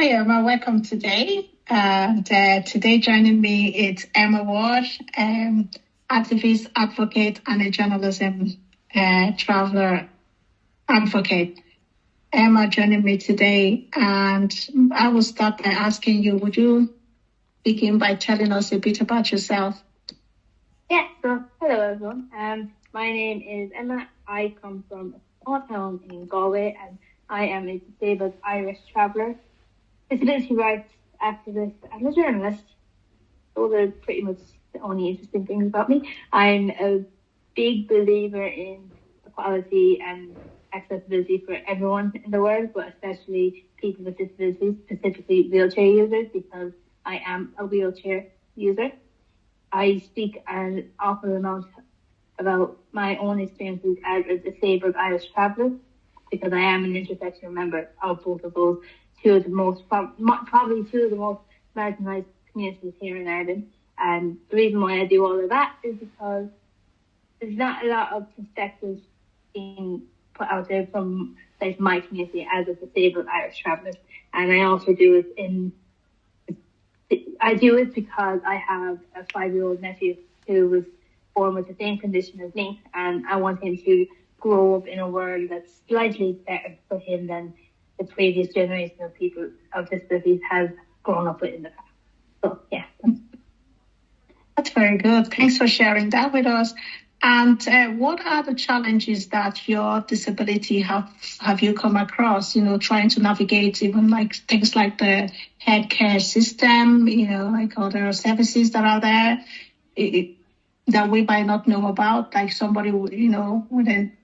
Hi, Emma. Welcome today. And today joining me is Emma Ward, activist, advocate, and a journalism traveler advocate. Emma joining me today, and I will start by asking you, would you begin by telling us a bit about yourself? Yeah, so hello everyone. My name is Emma. I come from a small town in Galway and I am a disabled Irish traveller, disability rights activist and a journalist. Those are pretty much the only interesting things about me. I'm a big believer in equality and accessibility for everyone in the world, but especially people with disabilities, specifically wheelchair users, because I am a wheelchair user. I speak an awful amount about my own experiences as a disabled Irish traveller, because I am an intersectional member of both of those, probably two of the most marginalised communities here in Ireland. And the reason why I do all of that is because there's not a lot of perspectives being put out there from like my community as a disabled Irish traveller. And I also do it because I have a 5-year-old nephew who was born with the same condition as me, and I want him to grow up in a world that's slightly better for him than the previous generation of people of disabilities has grown up with in the past. So, yeah. That's very good. Thanks for sharing that with us. And what are the challenges that your disability have you come across, trying to navigate even like things like the healthcare system, like other services that are there that we might not know about, like somebody, with an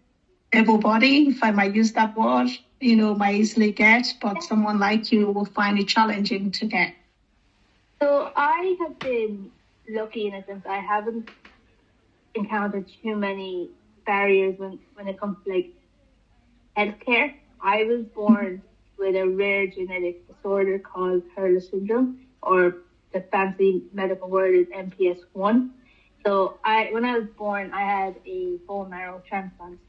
able body, if I might use that word, might easily get, but someone like you will find it challenging to get. So I have been lucky in a sense. I haven't encountered too many barriers when it comes to like healthcare. I was born with a rare genetic disorder called Hurler syndrome, or the fancy medical word is MPS 1. So when I was born, I had a bone marrow transplant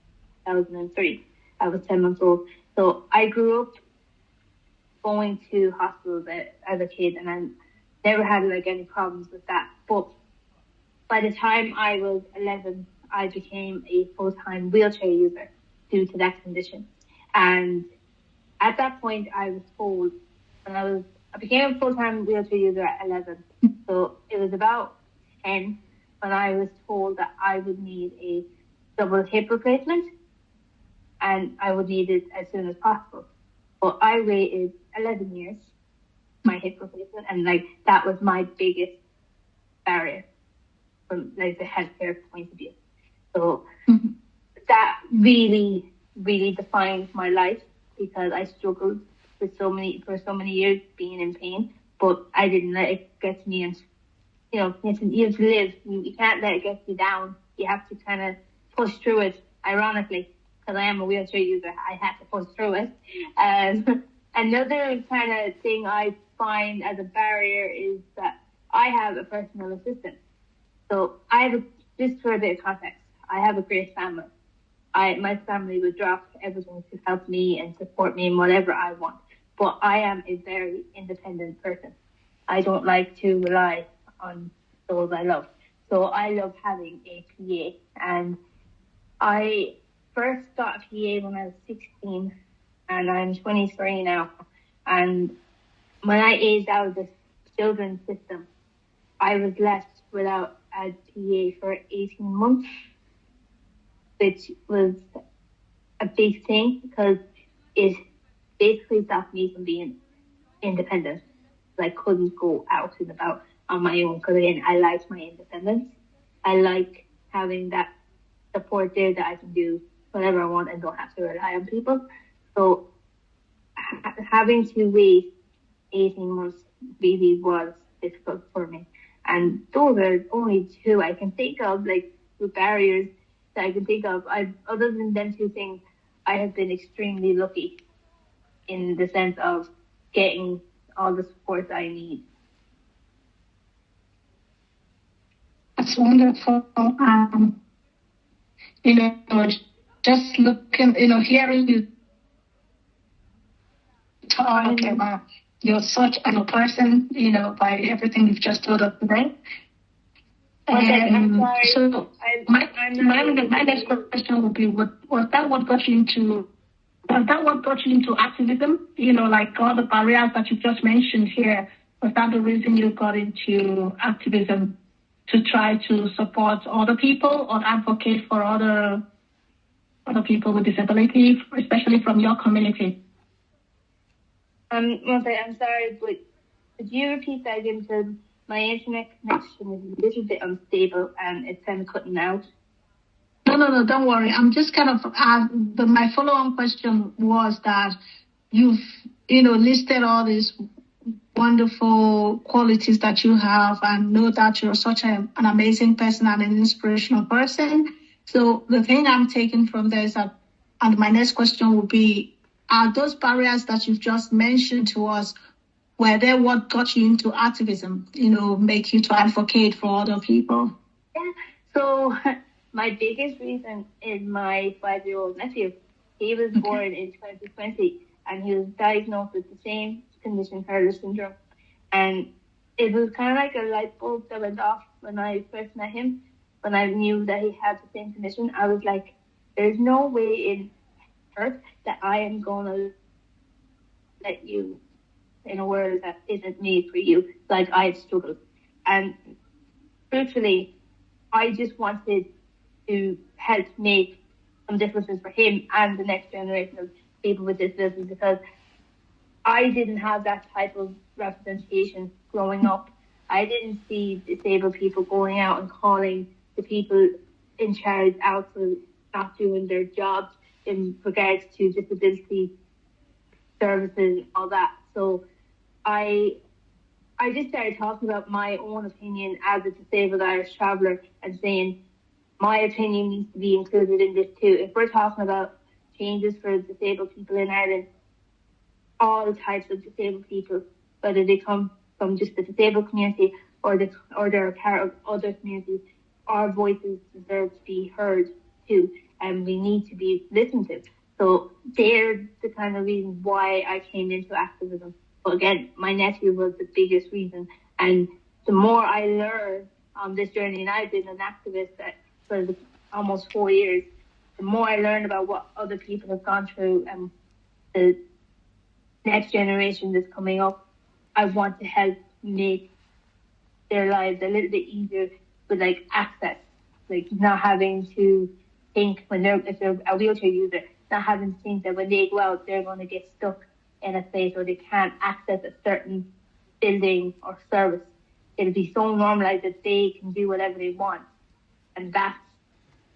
in 2003. I was 10 months old. So I grew up going to hospitals as a kid, and I never had like any problems with that. But by the time I was 11, I became a full-time wheelchair user due to that condition. And at that point, I was told I became a full-time wheelchair user at 11. So it was about 10 when I was told that I would need a double hip replacement, and I would need it as soon as possible. But I waited 11 years my hip replacement, and like that was my biggest barrier from like the healthcare point of view. So that really, really defined my life, because I struggled for so many years being in pain, but I didn't let it get to me. And you have to live. You can't let it get you down. You have to kind of push through it. Ironically, because I am a wheelchair user, I had to push through it. Another kind of thing I find as a barrier is that I have a personal assistant. So just for a bit of context, I have a great family. My family would drop everything to help me and support me in whatever I want. But I am a very independent person. I don't like to rely on those I love. So I love having a PA. And I first got a PA when I was 16, and I'm 23 now. And when I aged out of the children's system, I was left without a PA for 18 months, which was a big thing because it basically stopped me from being independent. I couldn't go out and about on my own because, again, I liked my independence. I like having that support there that I can do whatever I want and don't have to rely on people. So having to wait 18 months really was difficult for me. And those are only two I can think of, like the barriers that I can think of. Other than them two things, I have been extremely lucky in the sense of getting all the support I need. That's wonderful. Just looking, hearing you talk about You're such a person, by everything you've just told us today. I'm sorry. So my next question would be, was that what got you into activism? Like all the barriers that you just mentioned here, was that the reason you got into activism, to try to support other people or advocate for other people with disability, especially from your community? I'm sorry, but could you repeat that again? Because my internet connection is a little bit unstable and it's kind of cutting out. No, don't worry. I'm just kind of, my follow-on question was that you've, listed all these wonderful qualities that you have, and know that you're such an amazing person and an inspirational person. So the thing I'm taking from there is that, and my next question will be, are those barriers that you've just mentioned to us, were they what got you into activism, make you to advocate for other people? Yeah. So my biggest reason is my 5-year-old nephew. He was born in 2020 and he was diagnosed with the same condition, Hurler syndrome. And it was kind of like a light bulb that went off when I first met him. When I knew that he had the same condition, I was like, there's no way in earth that I am going to let you in a world that isn't made for you, like I've struggled. And truthfully, I just wanted to help make some differences for him and the next generation of people with disabilities, because I didn't have that type of representation growing up. I didn't see disabled people going out and calling the people in charge out for not doing their jobs in regards to disability services and all that. So I just started talking about my own opinion as a disabled Irish traveller and saying my opinion needs to be included in this too. If we're talking about changes for disabled people in Ireland, all types of disabled people, whether they come from just the disabled community or they're a part of other communities, our voices deserve to be heard too, and we need to be listened to. So they're the kind of reasons why I came into activism. But again, my nephew was the biggest reason. And the more I learn on this journey, and I've been an activist for almost 4 years, the more I learn about what other people have gone through and the next generation that's coming up, I want to help make their lives a little bit easier with like access, like not having to think if they're a wheelchair user, not having to think that when they go out, they're going to get stuck in a place or they can't access a certain building or service. It'll be so normalized that they can do whatever they want. And that's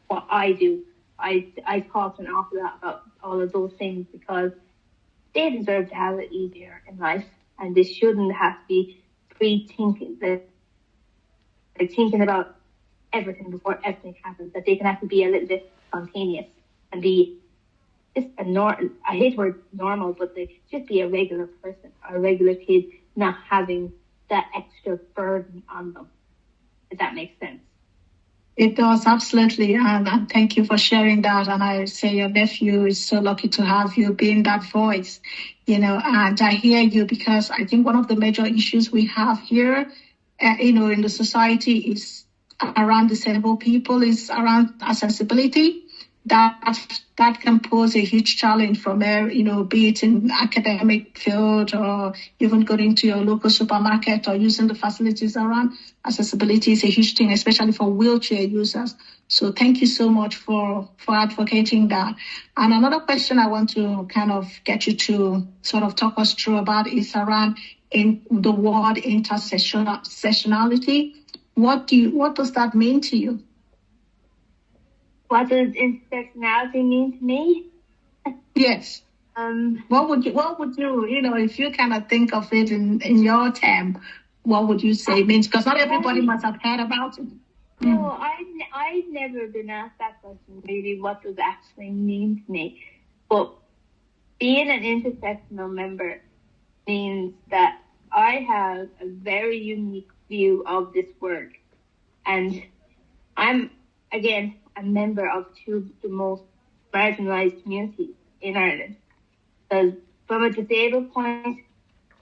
what I do. I talk an awful lot about all of those things because they deserve to have it easier in life. And they shouldn't have to be pre-thinking, like thinking about everything before everything happens, that they can actually be a little bit spontaneous and be just I hate the word normal, but they just be a regular person, a regular kid, not having that extra burden on them, if that makes sense. It does, absolutely. And thank you for sharing that. And I say your nephew is so lucky to have you being that voice, and I hear you, because I think one of the major issues we have here, in the society is around disabled people, is around accessibility. That can pose a huge challenge from there, be it in academic field or even going to your local supermarket or using the facilities around. Accessibility is a huge thing, especially for wheelchair users. So thank you so much for advocating that. And another question I want to kind of get you to sort of talk us through about is around in the word intersectionality. What does that mean to you? What does intersectionality mean to me? Yes. What would you, if you kind of think of it in your term, what would you say it means? Because not everybody must have heard about it. No, I've never been asked that question, really, what does it actually mean to me? But being an intersectional member means that I have a very unique view of this work. And I'm, again, a member of two of the most marginalised communities in Ireland. Because from a disabled point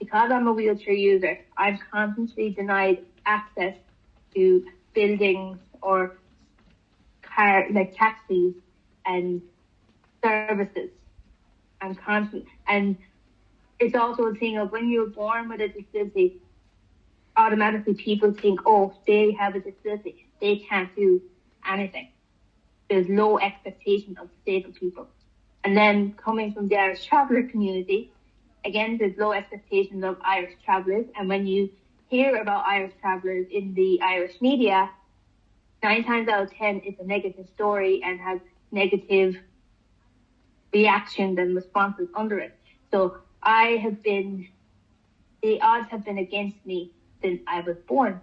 of because I'm a wheelchair user, I'm constantly denied access to buildings or like taxis and services. I'm constant, and it's also a thing of when you're born with a disability, automatically people think, oh, they have a disability, they can't do anything. There's low expectation of disabled people. And then coming from the Irish traveller community, again, there's low expectations of Irish travellers. And when you hear about Irish travellers in the Irish media, 9 times out of 10 it's a negative story and has negative reactions and responses under it. So the odds have been against me since I was born.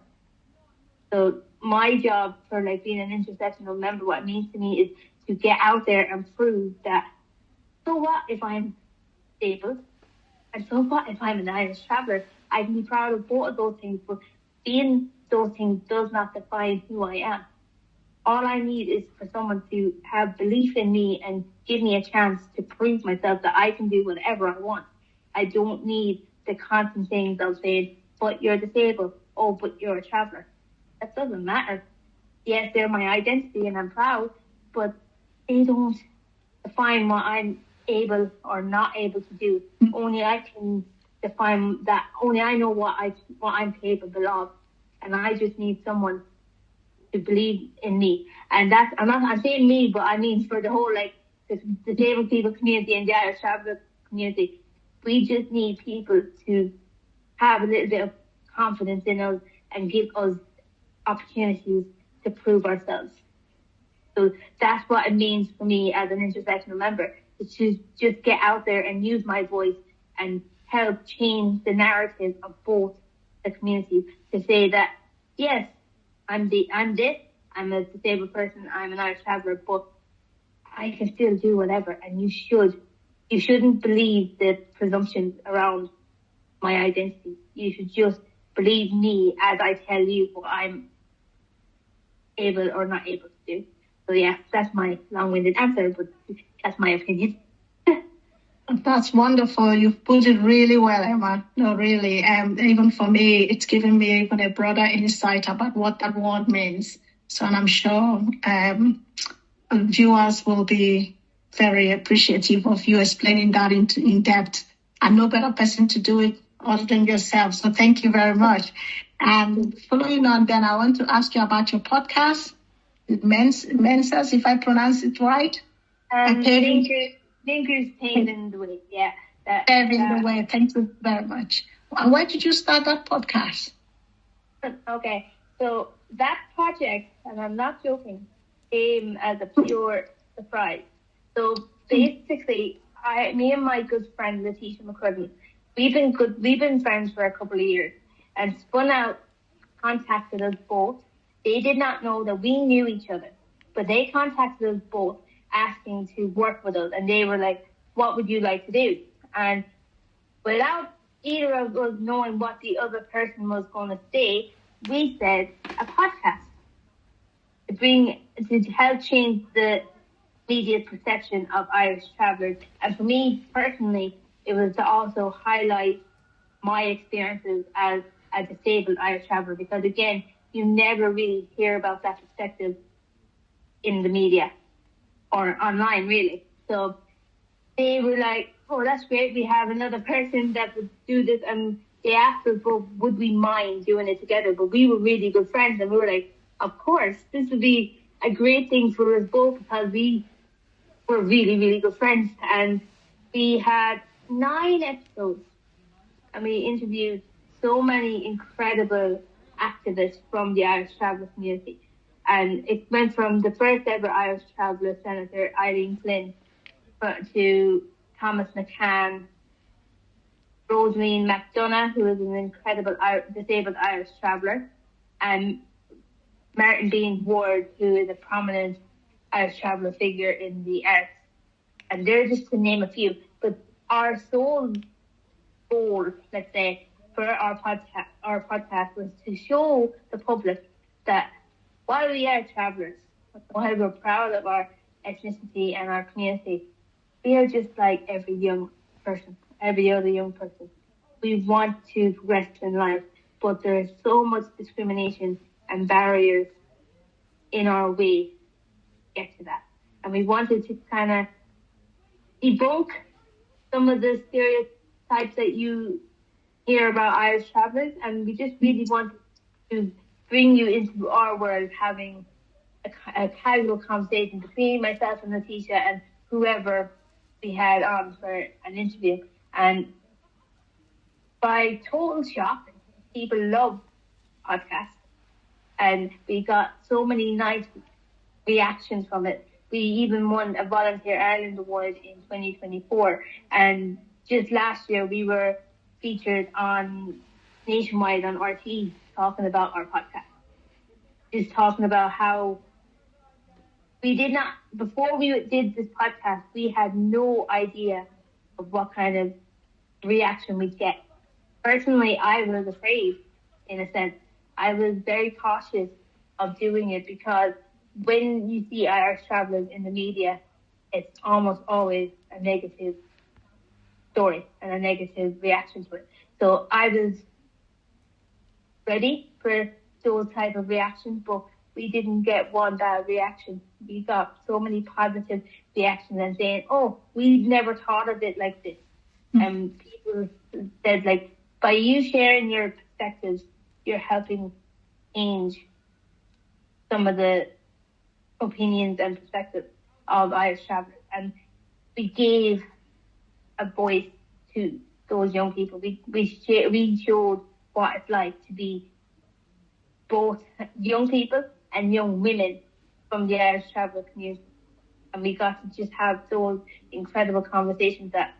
So my job for like being an intersectional member, what it means to me is to get out there and prove that, so what if I'm disabled? And so what if I'm an Irish traveller? I can be proud of both of those things, but being those things does not define who I am. All I need is for someone to have belief in me and give me a chance to prove myself that I can do whatever I want. I don't need the constant things of saying, but you're disabled. Oh, but you're a traveller. That doesn't matter. Yes, they're my identity and I'm proud, but they don't define what I'm able or not able to do. Only I can define that. Only I know what I'm capable of, and I just need someone to believe in me. And I'm saying me, but I mean for the whole like the disabled people community and the Irish traveller community. We just need people to have a little bit of confidence in us and give us opportunities to prove ourselves. So that's what it means for me as an intersectional member, is to just get out there and use my voice and help change the narrative of both the communities to say that, yes, I'm this, I'm a disabled person, I'm an Irish traveller, but I can still do whatever, and you shouldn't believe the presumptions around my identity. You should just believe me as I tell you what I'm able or not able to do. So yeah, that's my long-winded answer, but that's my opinion. That's wonderful. You've put it really well, Emma. No, really. Even for me, it's given me even a broader insight about what that word means. So, and I'm sure viewers will be very appreciative of you explaining that in depth. And no better person to do it other than yourself. So thank you very much. And following on, then I want to ask you about your podcast, Mensas, if I pronounce it right. Thinkers paving the way, yeah. Paving the way. Thank you very much. And why did you start that podcast? Okay, so that project, and I'm not joking, came as a pure surprise. So basically, me and my good friend Letitia McCrudden, we've been friends for a couple of years, and Spun Out contacted us both. They did not know that we knew each other, but they contacted us both asking to work with us, and they were like, what would you like to do? And without either of us knowing what the other person was going to say, we said a podcast to help change the media perception of Irish travellers. And for me personally, it was to also highlight my experiences as a disabled Irish traveller, because again, you never really hear about that perspective in the media or online, really. So they were like, oh, that's great. We have another person that would do this. And they asked us, well, would we mind doing it together? But we were really good friends. And we were like, of course, this would be a great thing for us both, because we were really, really good friends. And we had 9 episodes. And we interviewed so many incredible activists from the Irish traveller community. And it went from the first ever Irish traveller, Senator Eileen Flynn, to Thomas McCann, Rosaleen McDonough, who is an incredible disabled Irish traveller, and Martin Bean Ward, who is a prominent Irish traveller figure in the arts. And they're just to name a few. But our sole goal, let's say, for our podcast was to show the public that while we are travellers, while we're proud of our ethnicity and our community, we are just like every other young person. we want to progress in life, but there is so much discrimination and barriers in our way to get to that. And we wanted to kind of debunk some of the stereotypes that you hear about Irish travelers, and we just really wanted to bring you into our world, having a casual conversation between myself and Letitia and whoever we had on for an interview. And by total shock, people love podcasts, and we got so many nice reactions from it. We even won a Volunteer Ireland Award in 2024, and just last year we were featured on nationwide on RT talking about our podcast. Just talking about how we did not, before we did this podcast, we had no idea of what kind of reaction we'd get. Personally, I was afraid, in a sense. I was very cautious of doing it because when you see Irish travellers in the media, it's almost always a negative story and a negative reaction to it. So I was ready for those type of reactions, but we didn't get one bad reaction. We got so many positive reactions and saying, oh, we never thought of it like this. And people said, like, by you sharing your perspectives, you're helping change some of the opinions and perspectives of Irish travellers. And we gave a voice to those young people. We showed what it's like to be both young people and young women from the Irish traveller community. And we got to just have those incredible conversations that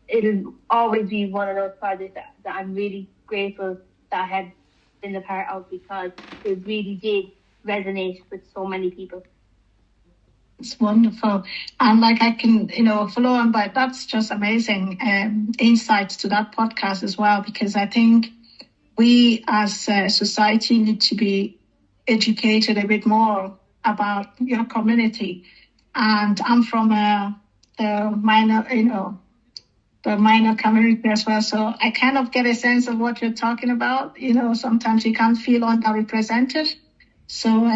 it'll always be one of those projects that I'm really grateful that I had been a part of, because it really did resonate with so many people. It's wonderful. And like I can, follow on, but that's just amazing insights to that podcast as well, because I think we as a society need to be educated a bit more about your community. And I'm from the minor community as well. So I kind of get a sense of what you're talking about. Sometimes you can't feel underrepresented. So,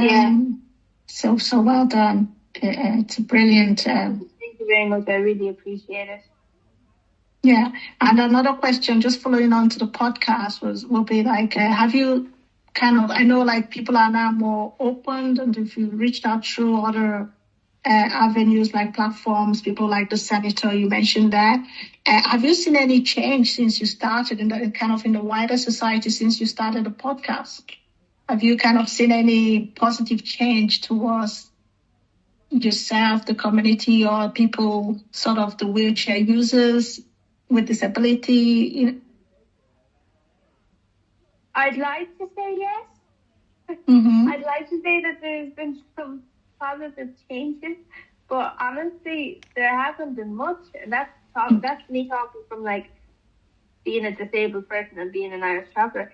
so well done. It's brilliant. Thank you very much. I really appreciate it. Yeah. And another question, just following on to the podcast, will be like, have you I know like people are now more open, and if you reached out through other avenues like platforms, people like the senator you mentioned that. Have you seen any change since you started in the wider society since you started the podcast? Have you kind of seen any positive change towards yourself, the community, or people, sort of the wheelchair users with disability? I'd like to say yes. Mm-hmm. I'd like to say that there's been some positive changes, but honestly, there hasn't been much. And that's me talking from like being a disabled person and being an Irish traveller.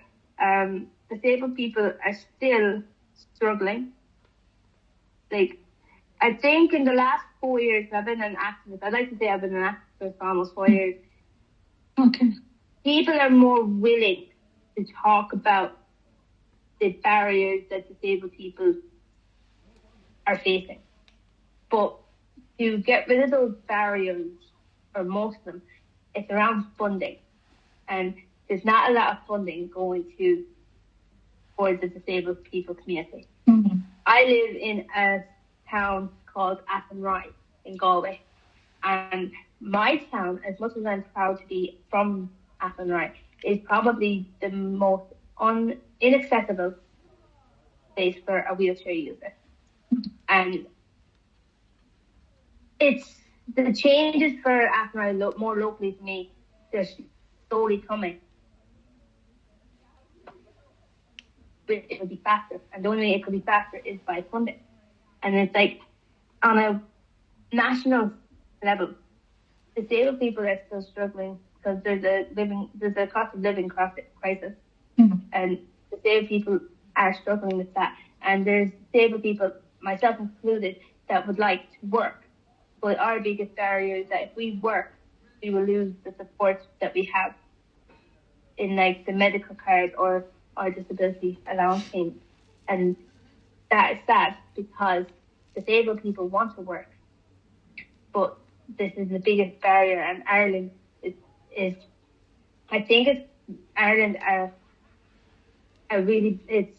Disabled people are still struggling. Like, I think in the last 4 years, I've been an activist. I'd like to say I've been an activist for almost 4 years. Okay. People are more willing to talk about the barriers that disabled people are facing. But to get rid of those barriers, or most of them, it's around funding. And there's not a lot of funding going towards the disabled people community. Mm-hmm. I live in a town called Athenry in Galway. And my town, as much as I'm proud to be from Athenry, is probably the most inaccessible place for a wheelchair user. And it's the changes for Athenry more locally to me, they're slowly coming. But it could be faster. And the only way it could be faster is by funding. And it's like, on a national level, disabled people are still struggling because there's a cost of living crisis. Mm-hmm. And disabled people are struggling with that. And there's disabled people, myself included, that would like to work. But our biggest barrier is that if we work, we will lose the support that we have in like the medical card or disability allowance payment. And that is sad because disabled people want to work, but this is the biggest barrier. And Ireland is I think Ireland are really, it's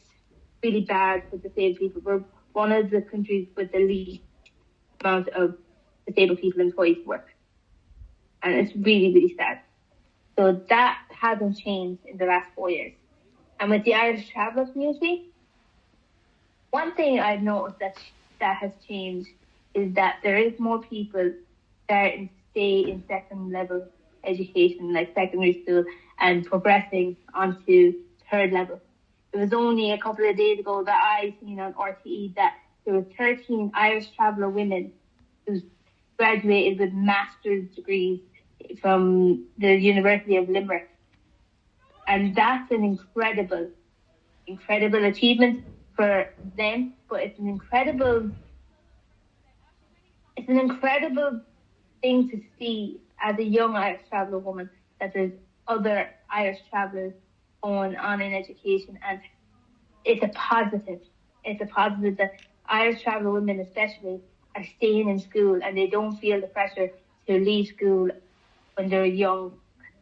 really bad for disabled people. We're one of the countries with the least amount of disabled people employed to work. And it's really, really sad. So that hasn't changed in the last 4 years. And with the Irish traveller community, one thing I've noticed that has changed is that there is more people starting to stay in second level education, like secondary school, and progressing onto third level. It was only a couple of days ago that I seen on RTE that there were 13 Irish traveller women who graduated with master's degrees from the University of Limerick. And that's an incredible achievement for them, but it's an incredible thing to see as a young Irish traveller woman that there's other Irish travellers going on in education, and it's a positive. It's a positive that Irish traveller women especially are staying in school and they don't feel the pressure to leave school when they're young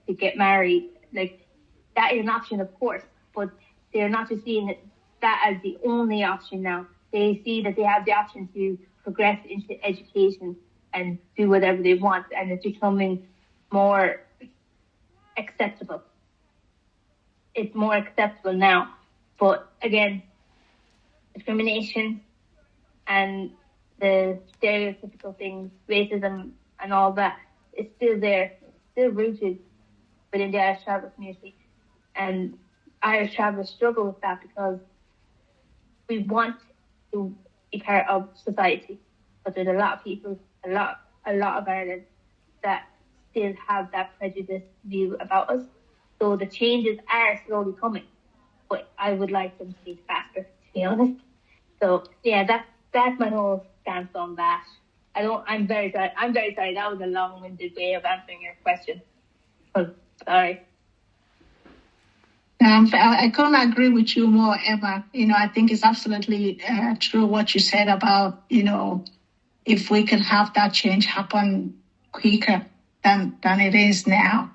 to get married. Like, that is an option, of course, but they're not just seeing that as the only option now. They see that they have the option to progress into education and do whatever they want, and it's becoming more acceptable. It's more acceptable now. But again, discrimination and the stereotypical things, racism and all that, is still there, still rooted within the Irish traveller community. And Irish travellers struggle with that because we want to be part of society. But there's a lot of people, a lot of Ireland that still have that prejudiced view about us. So the changes are slowly coming, but I would like them to be faster, to be honest. So yeah, that's my whole stance on that. I'm very sorry. That was a long-winded way of answering your question. Oh, sorry. I couldn't agree with you more, Emma. I think it's absolutely true what you said about, if we can have that change happen quicker than it is now.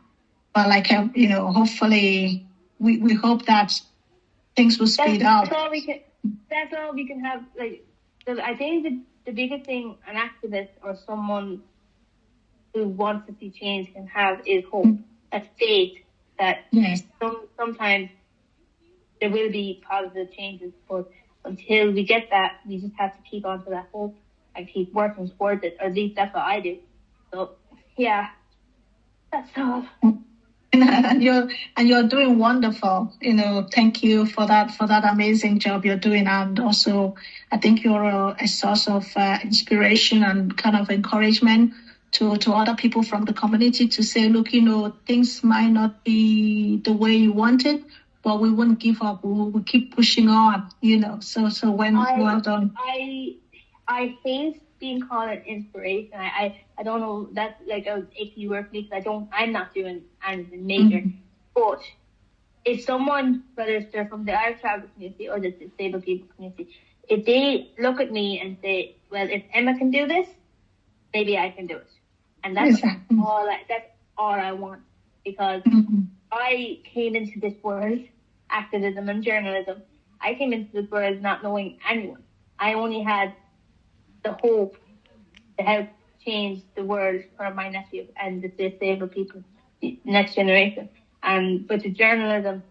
But hopefully we hope that things will speed up. That's all we can have. Like, so I think the biggest thing an activist or someone who wants to see change can have is hope, a faith that yes. Sometimes there will be positive changes, but until we get that, we just have to keep on to that hope and keep working towards it. Or at least that's what I do. So yeah, that's all. And you're doing wonderful. Thank you for that amazing job you're doing, and also I think you're a source of inspiration and kind of encouragement to other people from the community to say, look, things might not be the way you want it, but we won't give up. We'll keep pushing on. So well done. I hate being called an inspiration. I don't know, that's like a icky word for me because I'm not doing anything major. Mm-hmm. But if someone, whether they're from the Irish travel community or the disabled people community, if they look at me and say, well, if Emma can do this, maybe I can do it. And that's all I want, because I came into this world, activism and journalism, I came into this world not knowing anyone. I only had the hope to help change the world for my nephew and the disabled people, the next generation. And with the journalism,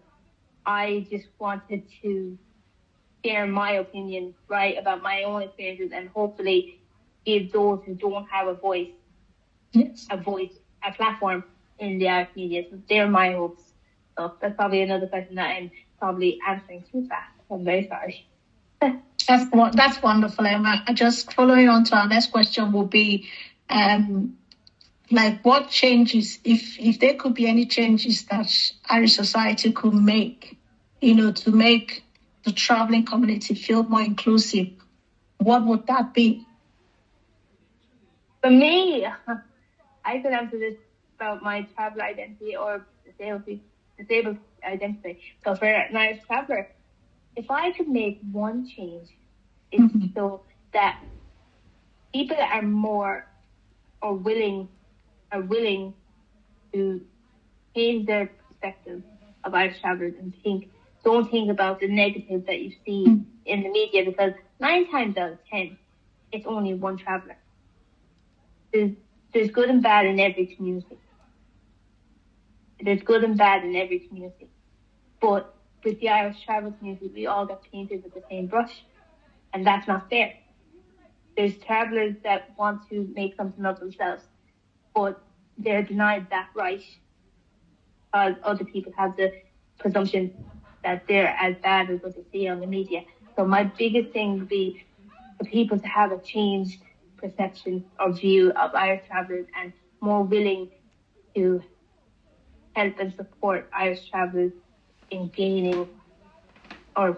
I just wanted to share my opinion, write about my own experiences, and hopefully give those who don't have a voice, a platform in the art media. So they're my hopes. So that's probably another question that I'm probably answering too fast. I'm very sorry. That's wonderful, Emma. Just following on to our next question will be, what changes, if there could be any changes that Irish society could make, to make the traveling community feel more inclusive, what would that be? For me, I could answer this about my travel identity or disabled people. disabled identity. So for an Irish traveller, if I could make one change, it's so that people are more or willing to change their perspective of Irish travellers and don't think about the negatives that you see in the media, because 9 times out of 10, it's only one traveller. There's good and bad in every community. There's good and bad in every community. But with the Irish travel community, we all get painted with the same brush, and that's not fair. There's travellers that want to make something of themselves, but they're denied that right because other people have the presumption that they're as bad as what they see on the media. So my biggest thing would be for people to have a changed perception or view of Irish travellers and more willing to help and support Irish travellers in gaining or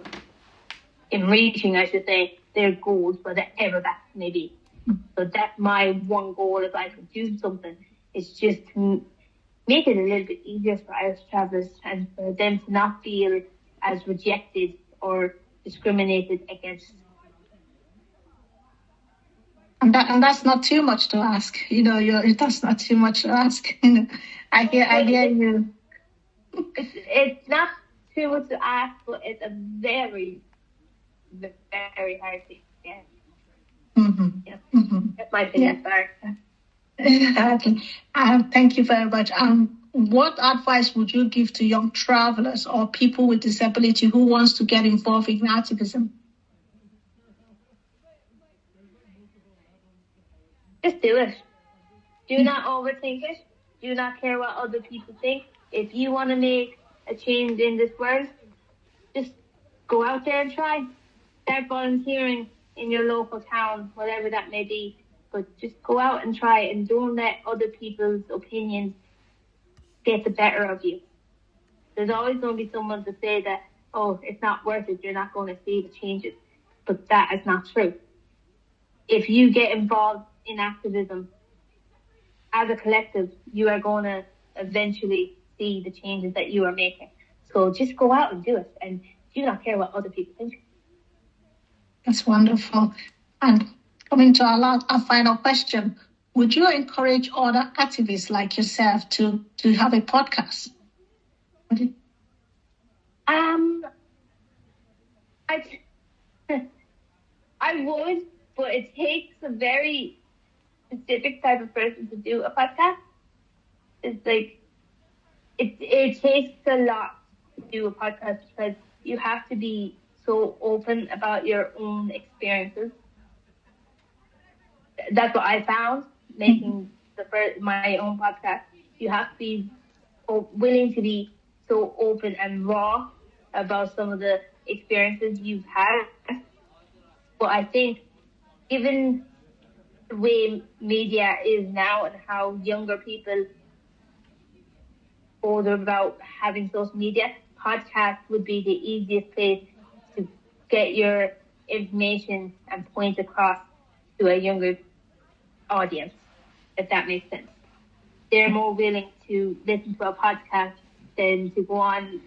in reaching, I should say, their goals, whatever that may be. So that's my one goal. If I could do something, is just to make it a little bit easier for Irish travellers and for them to not feel as rejected or discriminated against. And that's not too much to ask. That's not too much to ask. I hear you. It's not too much to ask, but it's a very, very hard thing. Yeah. That's my opinion. Thank you very much. What advice would you give to young travelers or people with disability who wants to get involved in activism? Just do it. Do not overthink it. Do not care what other people think. If you want to make a change in this world, just go out there and try. Start volunteering in your local town, whatever that may be. But just go out and try, and don't let other people's opinions get the better of you. There's always going to be someone to say that, oh, it's not worth it, you're not going to see the changes. But that is not true. If you get involved in activism as a collective, you are going to eventually see the changes that you are making. So just go out and do it, and do not care what other people think. That's wonderful. And coming to our final question, would you encourage other activists like yourself to have a podcast? I would, but it takes a very specific type of person to do a podcast. It's like, it takes a lot to do a podcast because you have to be so open about your own experiences. That's what I found making my own podcast. You have to be willing to be so open and raw about some of the experiences you've had. But I think given the way media is now and how younger people bother about having social media, podcast would be the easiest place to get your information and point across to a younger audience, if that makes sense. They're more willing to listen to a podcast than to go on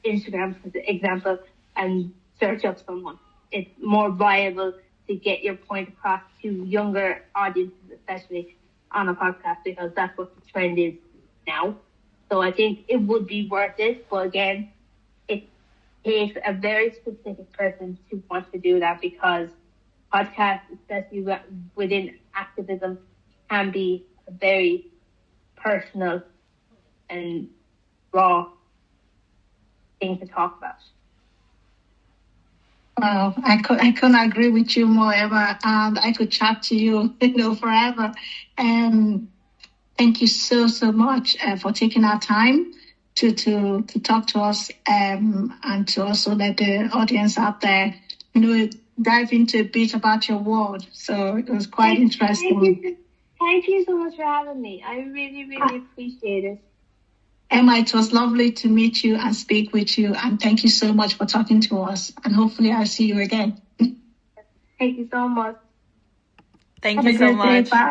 Instagram, for example, and search up someone. It's more viable to get your point across to younger audiences, especially on a podcast, because that's what the trend is now. So I think it would be worth it, but again, it takes a very specific person to want to do that, because podcasts, especially within activism, can be a very personal and raw thing to talk about. Wow, I couldn't agree with you more, Emma, and I could chat to you, forever. Thank you so much for taking our time to talk to us, and to also let the audience out there, dive into a bit about your world. So it was quite interesting. Thank you so much for having me. I really, really appreciate it. Emma, it was lovely to meet you and speak with you, and thank you so much for talking to us, and hopefully I'll see you again. Thank you so much. Thank you so much. Bye.